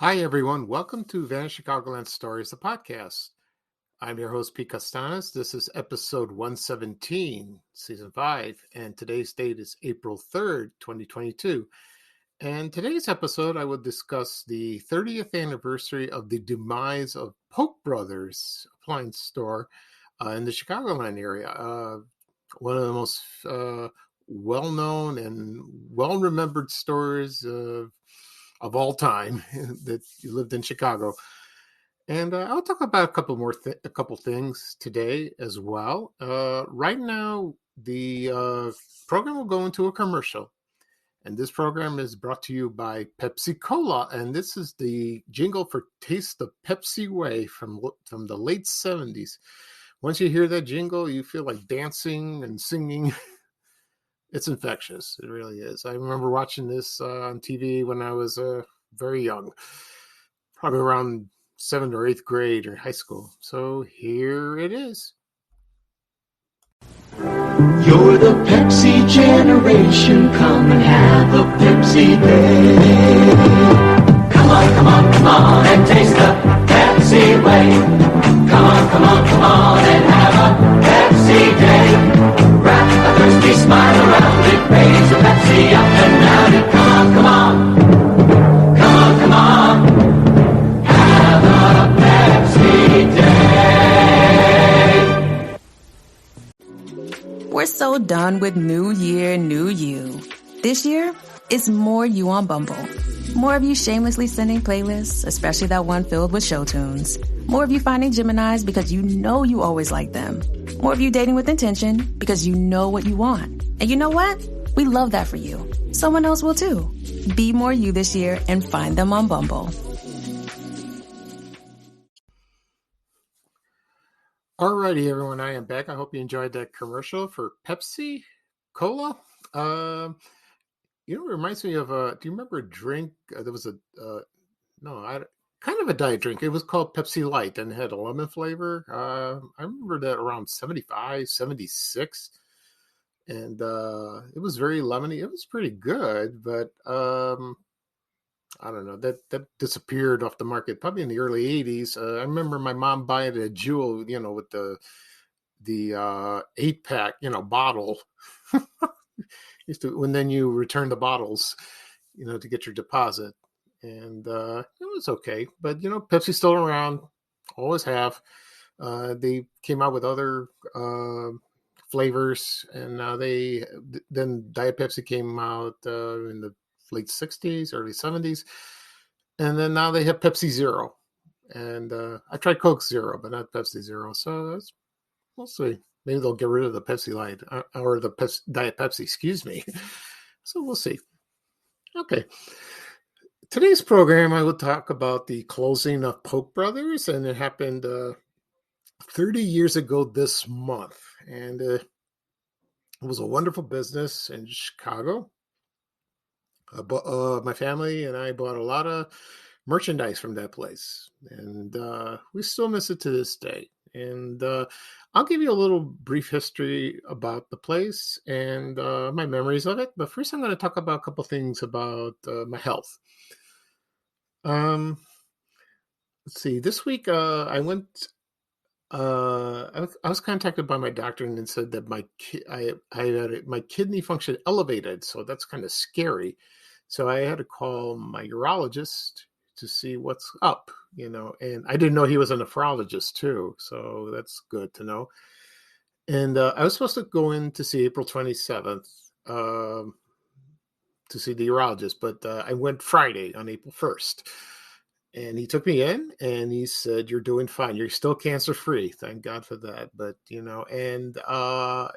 Hi, everyone. Welcome to Vanished Chicagoland Stories, the podcast. I'm your host, Pete Costanas. This is episode 117, season 5, and today's date is April 3rd, 2022. And today's episode, I will discuss the 30th anniversary of the demise of Polk Brothers Appliance Store in the Chicagoland area. One of the most well-known and well-remembered stores of all time that lived in Chicago. And I'll talk about a couple things today as well. Right now, the program will go into a commercial, and this program is brought to you by Pepsi Cola, and this is the jingle for "Taste the Pepsi Way" from the late '70s. Once you hear that jingle, you feel like dancing and singing. It's infectious. It really is. I remember watching this on TV when I was very young, probably around 7th or 8th grade or high school. So here it is. You're the Pepsi generation. Come and have a Pepsi day. Come on, come on, come on and taste the Pepsi way. Come on, come on, come on and have a Pepsi day. Wrap a thirsty smile around it, raise a Pepsi up and down it. Come on, come on, come on, come on, have a Pepsi day. We're so done with New Year, New You. This year, it's more you on Bumble. More of you shamelessly sending playlists, especially that one filled with show tunes. More of you finding Geminis because you know you always like them. More of you dating with intention because you know what you want. And you know what? We love that for you. Someone else will too. Be more you this year and find them on Bumble. Alrighty, everyone. I am back. I hope you enjoyed that commercial for Pepsi Cola. It reminds me of do you remember a drink? There was kind of a diet drink. It was called Pepsi Light and it had a lemon flavor. I remember that around 75, 76. And it was very lemony. It was pretty good, but I don't know, that disappeared off the market probably in the early 80s. I remember my mom buying a Jewel, with the 8-pack, bottle. When then you return the bottles, to get your deposit. And it was okay. But, Pepsi's still around, always have. They came out with other flavors, and then Diet Pepsi came out in the late 60s, early 70s. And then now they have Pepsi Zero. And I tried Coke Zero, but not Pepsi Zero. So we'll see. Maybe they'll get rid of the Pepsi Light or the Diet Pepsi, excuse me. So we'll see. Okay. Today's program, I will talk about the closing of Polk Brothers, and it happened 30 years ago this month. And it was a wonderful business in Chicago. My family and I bought a lot of merchandise from that place, and we still miss it to this day. And I'll give you a little brief history about the place and my memories of it. But first, I'm going to talk about a couple things about my health. Let's see. This week, I went. I was contacted by my doctor and said that I had my kidney function elevated, so that's kind of scary. So I had to call my urologist to see what's up, and I didn't know he was a nephrologist too, so that's good to know. And I was supposed to go in to see April 27th to see the urologist, but I went Friday on April 1st. And he took me in and he said, "You're doing fine. You're still cancer free. Thank God for that." But, and I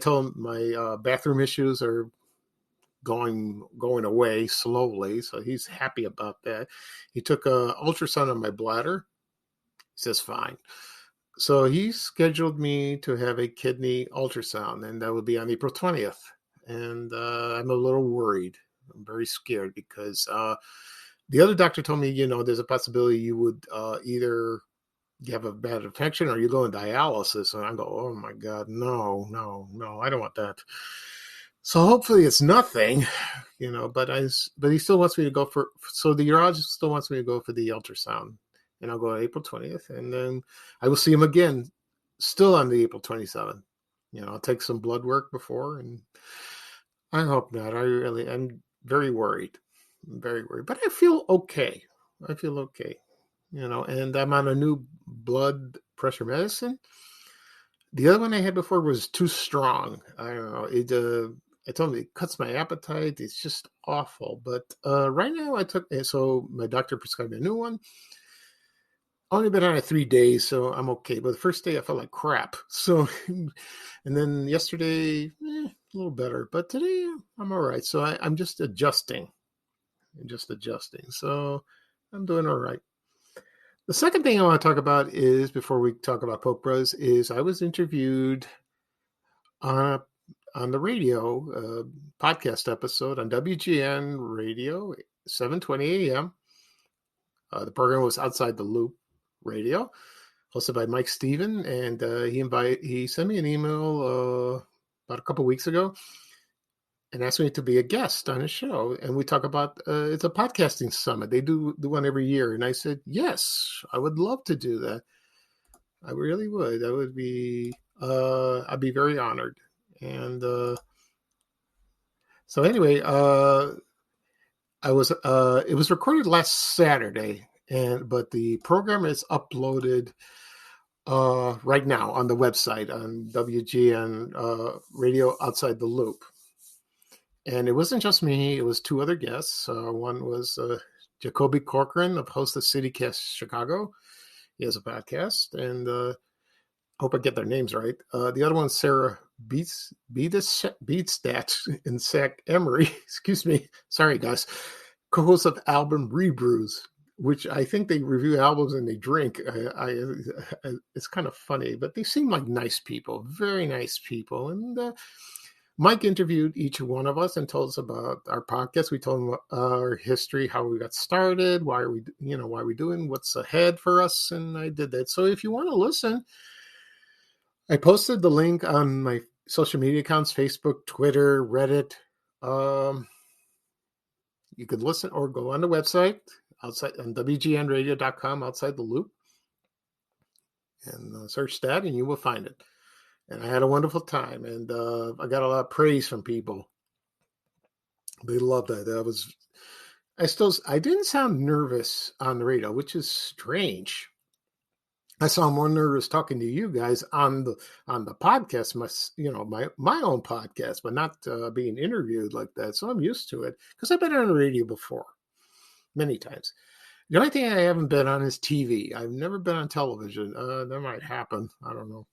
told him my bathroom issues are going away slowly. So he's happy about that. He took a ultrasound on my bladder. He says, fine. So he scheduled me to have a kidney ultrasound, and that would be on April 20th. And I'm a little worried. I'm very scared because the other doctor told me, there's a possibility you would either you have a bad infection or you go in dialysis. And I go, oh my God, no, I don't want that. So hopefully it's nothing, but he still wants me to go so the urologist still wants me to go for the ultrasound, and I'll go on April 20th, and then I will see him again, still on the April 27th. I'll take some blood work before, and I hope not. I'm very worried. I'm very worried, but I feel okay. I feel okay, and I'm on a new blood pressure medicine. The other one I had before was too strong. I don't know. I told me it cuts my appetite. It's just awful. But right now so my doctor prescribed me a new one. Only been on it 3 days, so I'm okay. But the first day I felt like crap. So, and then yesterday, a little better. But today I'm all right. So I'm just adjusting. So I'm doing all right. The second thing I want to talk about is, before we talk about Polk Brothers, is I was interviewed on the radio podcast episode on WGN Radio, 7:20 a.m. The program was Outside the Loop Radio, hosted by Mike Steven, and he sent me an email about a couple weeks ago and asked me to be a guest on his show. And we talk about it's a podcasting summit. They do one every year, and I said yes, I would love to do that. I really would. I would be. I'd be very honored. And so anyway, it was recorded last Saturday, but the program is uploaded right now on the website on WGN Radio Outside the Loop. And it wasn't just me; it was two other guests. One was Jacoby Corcoran of Host of CityCast Chicago. He has a podcast, and I hope I get their names right. The other one's Sarah Beatstat and Zach Emery. Excuse me. Sorry, guys. Co-host of Album Rebrews, which I think they review albums and they drink. It's kind of funny, but they seem like nice people, very nice people. And Mike interviewed each one of us and told us about our podcast. We told him our history, how we got started, why are we doing, what's ahead for us, and I did that. So if you want to listen, I posted the link on my social media accounts: Facebook, Twitter, Reddit. You could listen or go on the website outside on WGNradio.com, Outside the Loop, and search that, and you will find it. And I had a wonderful time, and I got a lot of praise from people. They loved that. I didn't sound nervous on the radio, which is strange. I sound more nervous talking to you guys on the podcast, my own podcast, but not being interviewed like that. So I'm used to it because I've been on the radio before many times. The only thing I haven't been on is TV. I've never been on television. That might happen. I don't know.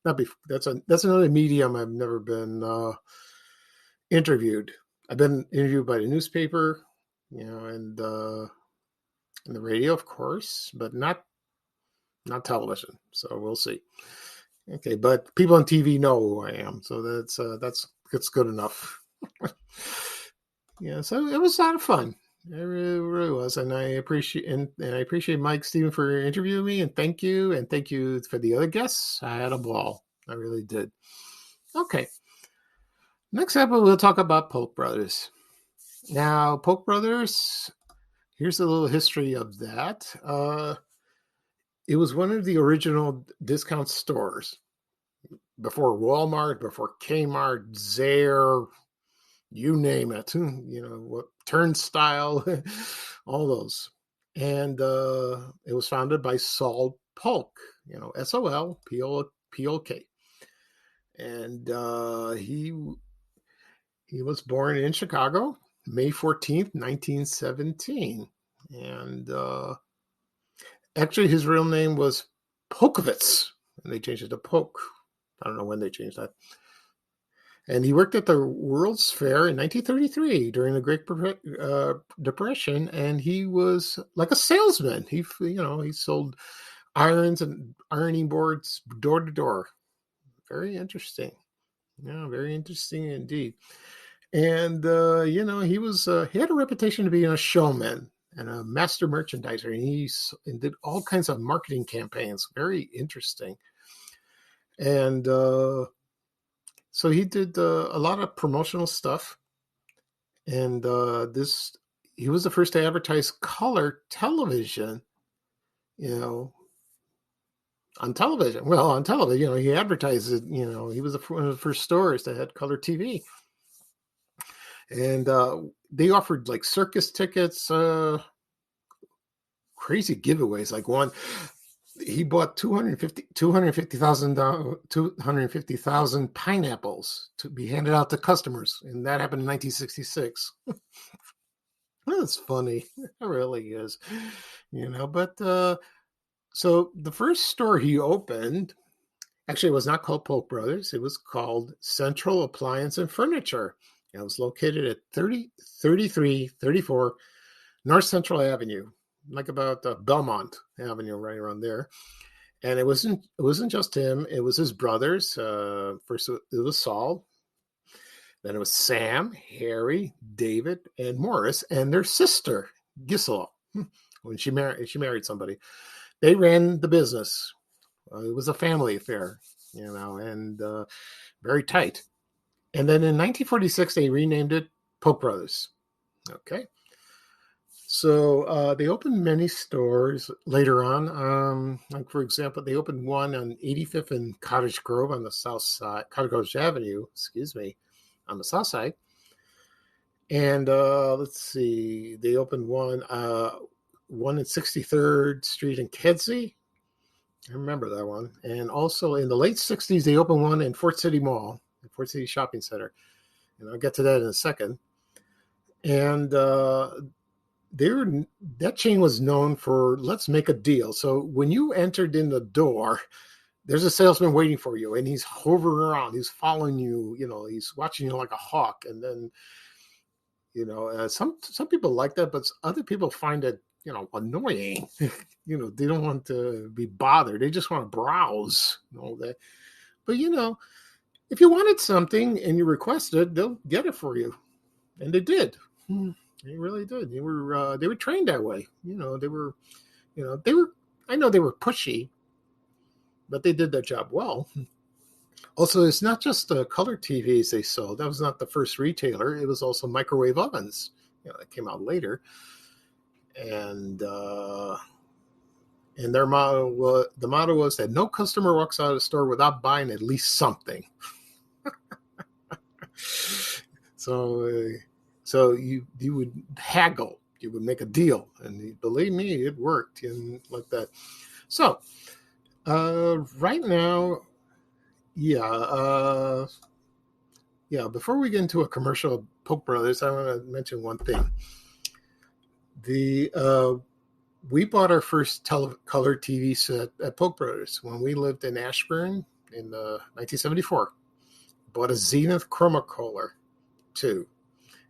That's another medium I've never been interviewed. I've been interviewed by the newspaper, and the radio, of course, but not television. So we'll see. Okay, but people on TV know who I am, so that's good enough. Yeah, so it was a lot of fun. It really, really was, and I appreciate Mike Steven for interviewing me, and thank you for the other guests. I had a ball. I really did. Okay. Next up, we'll talk about Polk Brothers. Now, Polk Brothers, here's a little history of that. It was one of the original discount stores before Walmart, before Kmart, Zayre, you name it. What Turnstile, all those. And it was founded by Saul Polk, SOLPOK. And he was born in Chicago, May 14th, 1917. And actually, his real name was Polkowitz, and they changed it to Polk. I don't know when they changed that. And he worked at the World's Fair in 1933 during the Great Depression, and he was like a salesman. He sold irons and ironing boards door to door. Very interesting. Yeah, very interesting indeed. And he had a reputation of being a showman and a master merchandiser, and he did all kinds of marketing campaigns. Very interesting. And so he did a lot of promotional stuff. And he was the first to advertise color television, you know, on television. Well, on television, he advertised it, he was one of the first stores that had color TV. And they offered like circus tickets, crazy giveaways. Like one, he bought 250,000 pineapples to be handed out to customers. And that happened in 1966. That's funny. It really is, but so the first store he opened, actually, it was not called Polk Brothers. It was called Central Appliance and Furniture. It was located at 3334 North Central Avenue, like about Belmont Avenue, right around there. And it wasn't just him. It was his brothers. First, it was Saul. Then it was Sam, Harry, David, and Morris, and their sister, Gisela. When she married somebody. They ran the business. It was a family affair, and very tight. And then in 1946, they renamed it Polk Brothers. Okay. So they opened many stores later on. Like, for example, they opened one on 85th and Cottage Grove on the south side, Cottage Avenue, on the south side. And let's see, they opened one at 63rd Street in Kedzie. I remember that one. And also in the late 60s, they opened one in Fort City Mall, the Fort City Shopping Center. And I'll get to that in a second. And that chain was known for, let's make a deal. So when you entered in the door, there's a salesman waiting for you, and he's hovering around. He's following you, he's watching you like a hawk. And then, some people like that, but other people find it, annoying. They don't want to be bothered. They just want to browse and all that. But, if you wanted something and you requested, they'll get it for you. And they did. They really did. They were trained that way. I know they were pushy, but they did their job well. Also, it's not just color TVs they sold. That was not the first retailer. It was also microwave ovens, that came out later. And their motto was that no customer walks out of the store without buying at least something. So you would haggle, you would make a deal, and believe me, it worked, and like that. So right now, before we get into a commercial of Polk Brothers, I want to mention one thing. We bought our first color TV set at Polk Brothers when we lived in Ashburn in 1974. Bought a Zenith Chromacolor too.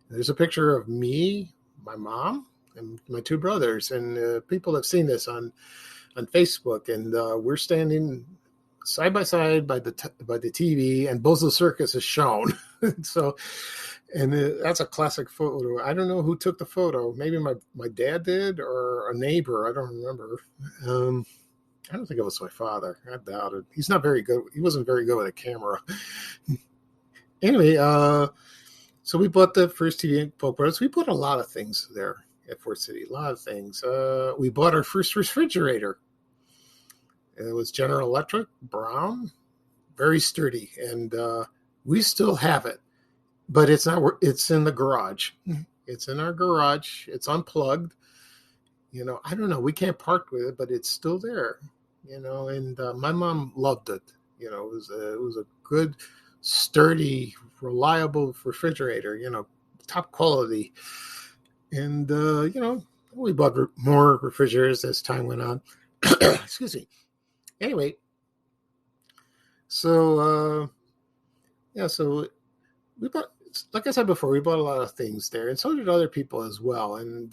There's a picture of me, my mom, and my two brothers, and people have seen this on Facebook. And we're standing side by side by the TV, and Bozo Circus is shown. So, and that's a classic photo. I don't know who took the photo. Maybe my dad did, or a neighbor. I don't remember. I don't think it was my father. I doubt it. He's not very good. He wasn't very good with a camera. Anyway, so we bought the first TV at Polk Brothers. We bought a lot of things there at Fort City. A lot of things. We bought our first refrigerator. It was General Electric, brown, very sturdy, and we still have it. But it's not. It's in the garage. It's in our garage. It's unplugged. I don't know. We can't park with it, but it's still there. And my mom loved it. It was a good, sturdy, reliable refrigerator. Top quality. And we bought more refrigerators as time went on. Excuse me. Anyway, so so we bought. Like I said before, we bought a lot of things there, and so did other people as well. And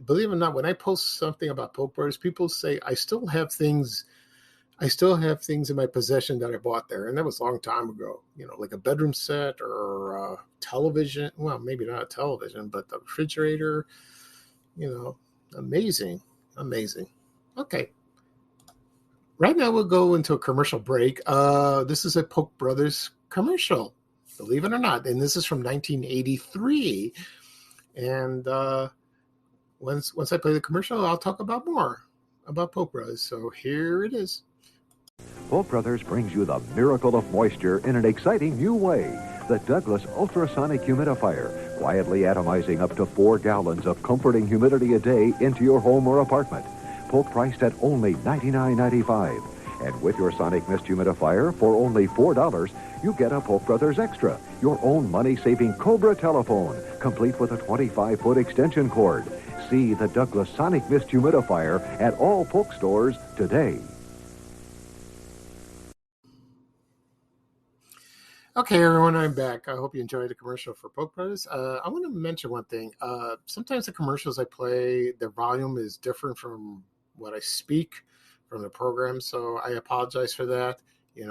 believe it or not, when I post something about Polk Brothers, people say I still have things in my possession that I bought there, and that was a long time ago. Like a bedroom set or a television. Well, maybe not a television, but the refrigerator. Amazing. Okay. Right now we'll go into a commercial break. This is a Polk Brothers commercial. believe it or not. And this is from 1983. And once I play the commercial, I'll talk about more about Polk Brothers. So here it is. Polk Brothers brings you the miracle of moisture in an exciting new way. The Douglas Ultrasonic Humidifier, quietly atomizing up to 4 gallons of comforting humidity a day into your home or apartment. Polk priced at only $99.95. And with your Sonic Mist Humidifier for only $4, you get a Polk Brothers Extra, your own money-saving Cobra telephone, complete with a 25-foot extension cord. See the Douglas Sonic Mist Humidifier at all Polk stores today. Okay, everyone, I'm back. I hope you enjoyed the commercial for Polk Brothers. I want to mention one thing. Sometimes the commercials I play, the volume is different from what I speak from the program, so I apologize for that.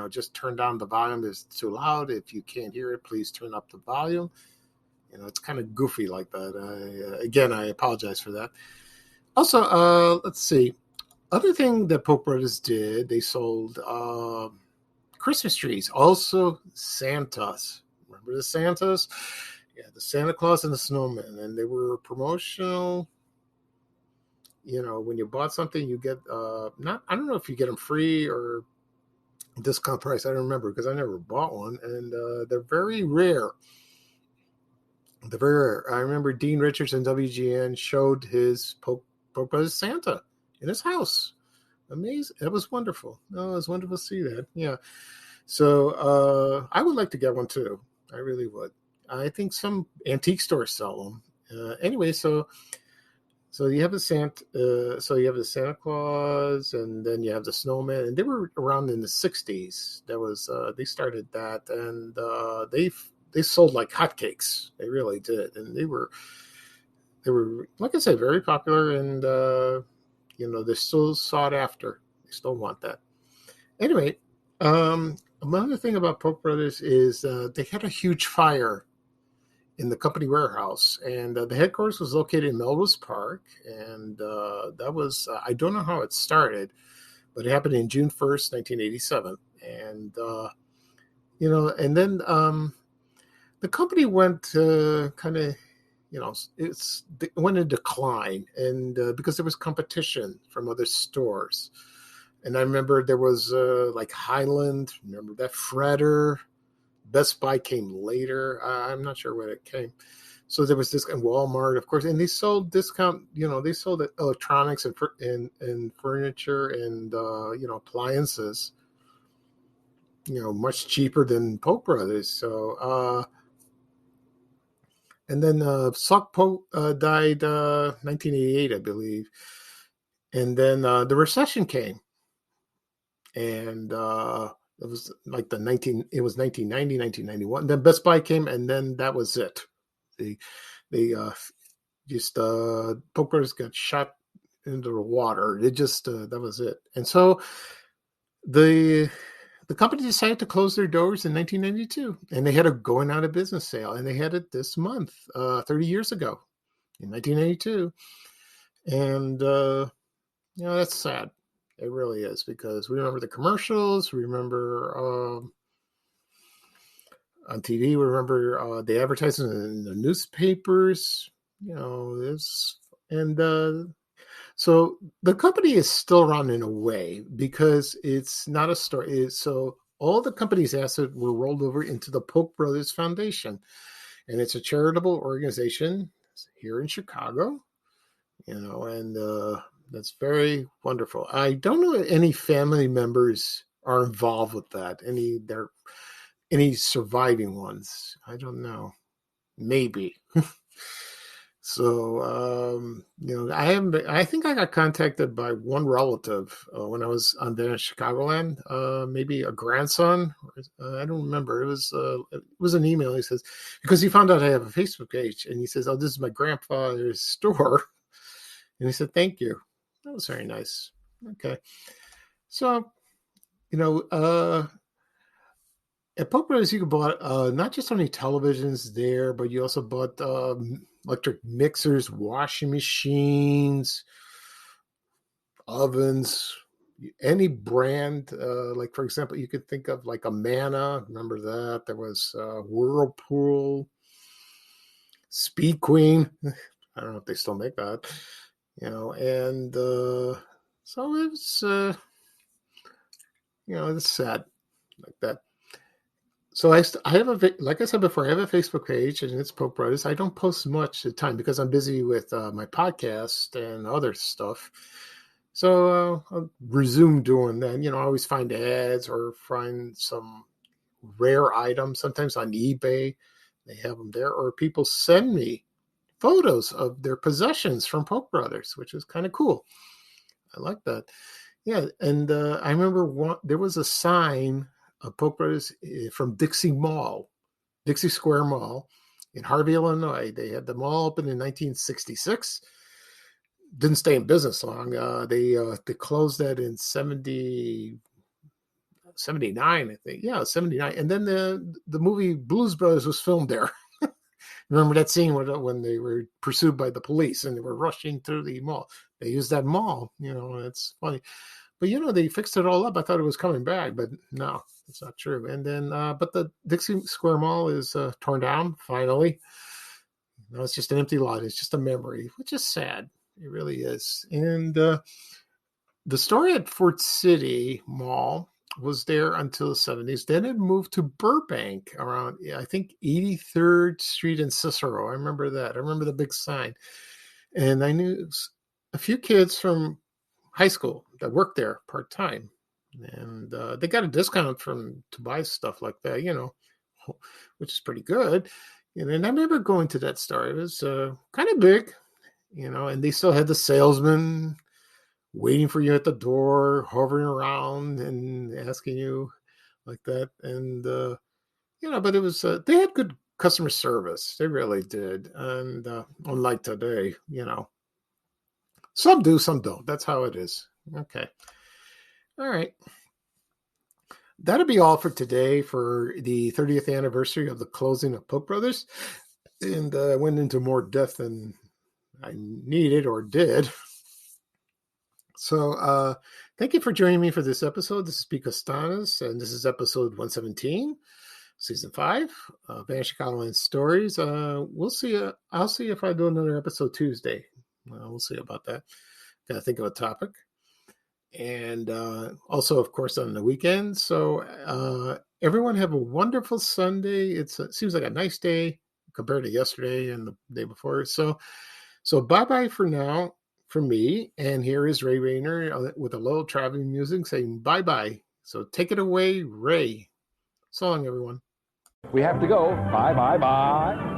Just turn down the volume. It's too loud. If you can't hear it, please turn up the volume. It's kind of goofy like that. Again, I apologize for that. Also, let's see. Other thing that Polk Brothers did, they sold Christmas trees, also Santas. Remember the Santas? Yeah, the Santa Claus and the Snowman, and they were promotional. When you bought something, you get I don't know if you get them free or discount price. I don't remember because I never bought one, and they're very rare. They're very rare. I remember Dean Richards and WGN showed his Polk Brothers Santa in his house. Amazing. It was wonderful. No, it was wonderful to see that. Yeah. So I would like to get one too. I really would. I think some antique stores sell them. Anyway, so you have the Santa Claus, and then you have the Snowman, and they were around in the '60s. That was they started that, and they sold like hotcakes. They really did, and they were like I said, very popular, and they're still sought after. They still want that. Anyway, another thing about Polk Brothers is they had a huge fire in the company warehouse, and the headquarters was located in Melrose Park, and that was I don't know how it started, but it happened in June 1st, 1987, and and then the company went kind of it went in decline, and because there was competition from other stores. And I remember there was like Highland, remember that, Fredder, Best Buy came later. I'm not sure when it came. So there was this, and Walmart, of course, and they sold discount. They sold electronics and furniture and appliances. Much cheaper than Polk Brothers. So and then Sock Polk died 1988, I believe, and then the recession came, and it was like it was 1990, 1991. Then Best Buy came, and then that was it. They Polk Brothers got shot into the water. It just that was it. And so the company decided to close their doors in 1992, and they had a going out of business sale, and they had it this month, 30 years ago, in 1992. And that's sad. It really is, because we remember the commercials. We remember on TV. We remember the advertisements in the newspapers. So the company is still around in a way, because it's not a store. So all the company's assets were rolled over into the Polk Brothers Foundation, and it's a charitable organization here in Chicago. And that's very wonderful. I don't know if any family members are involved with that. Any surviving ones? I don't know. Maybe. So I think I got contacted by one relative when I was on there in Chicagoland. Maybe a grandson. I don't remember. It was an email. He says, because he found out I have a Facebook page, and he says, "Oh, this is my grandfather's store." And he said, "Thank you." That was very nice. Okay. So, at Polk Brothers, you could buy not just only televisions there, but you also bought electric mixers, washing machines, ovens, any brand, like for example, you could think of like a Mana. Remember that? There was Whirlpool, Speed Queen. I don't know if they still make that, and so it's it's sad like that. So I have like I said before, I have a Facebook page and it's Polk Brothers. I don't post much at the time because I'm busy with my podcast and other stuff. So I'll resume doing that. I always find ads or find some rare items. Sometimes on eBay, they have them there, or people send me photos of their possessions from Polk Brothers, which is kind of cool. I like that. Yeah, and I remember there was a sign of Polk Brothers from Dixie Square Mall in Harvey, Illinois. They had the mall open in 1966. Didn't stay in business long. They closed that in 79, I think. Yeah, 79. And then the movie Blues Brothers was filmed there. Remember that scene when they were pursued by the police and they were rushing through the mall? They used that mall. It's funny. But they fixed it all up. I thought it was coming back, but no, it's not true. And then, but the Dixie Square Mall is torn down finally. It's just an empty lot. It's just a memory, which is sad. It really is. And the store at Fort City Mall was there until the 70s. Then it moved to Burbank around, I think, 83rd Street and Cicero. I remember that. I remember the big sign. And I knew a few kids from high school that worked there part-time. And they got a discount to buy stuff like that, which is pretty good. And I remember going to that store. It was kind of big, and they still had the salesman waiting for you at the door, hovering around and asking you like that. And, but it was, they had good customer service. They really did. And unlike today, some do, some don't. That's how it is. Okay. All right. That'll be all for today for the 30th anniversary of the closing of Polk Brothers. And I went into more depth than I needed or did. So thank you for joining me for this episode. This is Pico Stanis, and this is episode 117, season 5 of Vanishing Island Stories. We'll see. I'll see if I do another episode Tuesday. We'll see about that. Got to think of a topic. And also, of course, on the weekend. So everyone have a wonderful Sunday. It seems like a nice day compared to yesterday and the day before. So bye-bye for now from me. And here is Ray Rayner with a little traveling music saying bye-bye. So take it away, Ray. So long, everyone. We have to go. Bye, bye, bye.